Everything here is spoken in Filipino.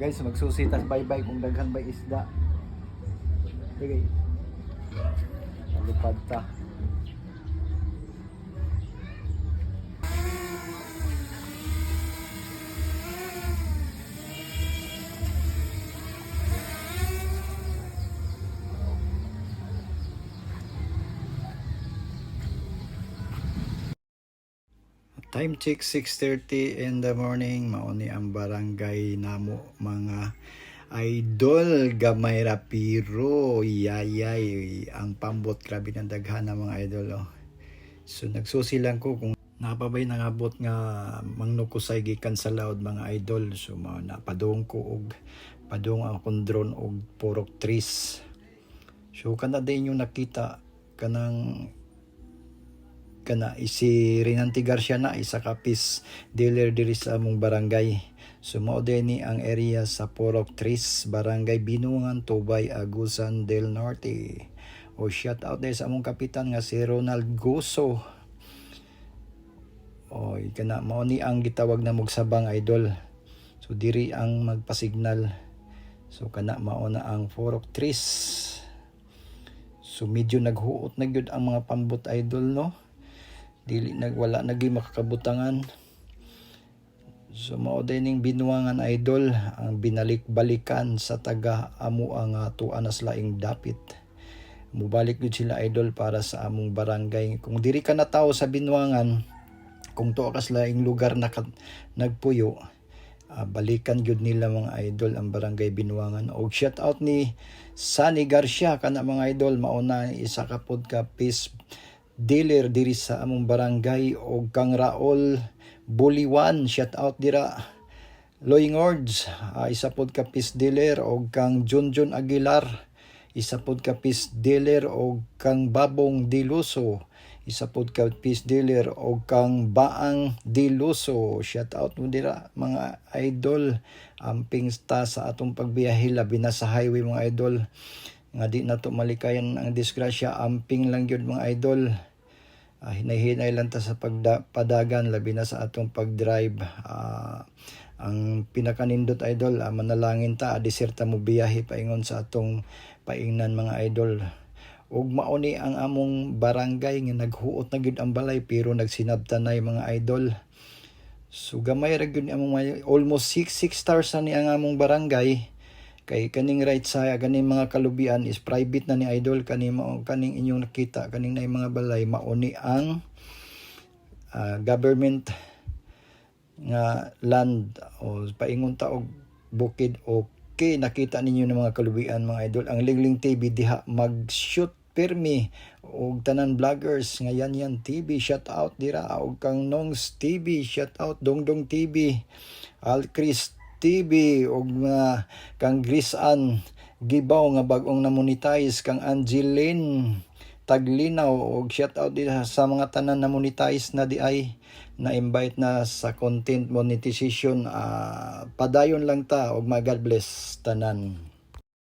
Guys, magsusitas bye-bye kung daghan ba isda. Sige. Lupad ta. Time check 6:30 in the morning. Mauni ang barangay namo mga idol. Gamay ra piro yayay ang pambot, grabe ng daghan ng mga idol. Oh. So nagsusilang ko kung napabay nangabot nga mangnukusay gikan sa loud mga idol. So napadong ko og padong akong drone og purok trees. So kana din yung nakita kanang kana si Rinanti Garcia na isa ka peace dealer diri sa among barangay. So mao ni ang area sa Purok Trees, Barangay Binungan, Tubay, Agusan del Norte. O shout out din sa among kapitan nga si Ronald Goso. O kana mao ni ang gitawag na mugsabang idol. So diri ang magpasignal. So kana mao na ang Purok Trees. So medyo naghuot na gyud ang mga pambot idol no. Dili nagwala nagi makakabutangan. So mao dining binuangan idol ang binalik-balikan sa taga amo ang tuan nas laing dapit. Mubalik gud sila idol para sa among barangay. Kung diri ka na tawo sa binuangan, kung tuwa ka sa laing lugar na nagpuyo, balikan gud nila mga idol ang barangay binuangan. Og shout out ni Sunny Garcia kana mga idol, mauna isa ka pod ka peace dealer diri sa among barangay, og kang Raul Buliwan, shout out dira. Loying Ords, isa pod ka peace dealer, og kang Junjun Aguilar, isa pod ka peace dealer, og kang Babong Diluso, isa pod ka peace dealer, og kang Baang Diluso. Shout out mo dira mga idol. Amping sta sa atong pagbiyahe labi na sa highway mga idol. Nga di na to malikayan ang disgrasya, amping lang yun mga idol. Hinay-hinay lang ta sa padagan labi na sa atong pagdrive. Ang pinakanindot idol, manalangin ta diserta mo biyahe paingon sa atong paingnan mga idol. Ug mauni ang among barangay nga naghuot na gyud ang balay pero nagsinabtanay mga idol. So gamay ra gyud among almost 6 stars na ni ang among barangay. Kay kaning right side kaning mga kalubian is private na ni idol, kaning inyong nakita kaning nay mga balay mauni ang government nga land o paingon ta og bukid. Okay, nakita ninyo ng mga kalubian mga idol ang Lingling TV diha mag-shoot permi og tanan vloggers nga yan TV, shout out dira. Og kang Nongs TV, shout out Dongdong TV, Alcris TV, og mga kang Grisan Gibaw nga bag-ong na-monetize, kang Angeline Taglinaw, og shout out din sa mga tanan na monetize na di ay na-invite na sa content monetization. Padayon lang ta og God bless tanan.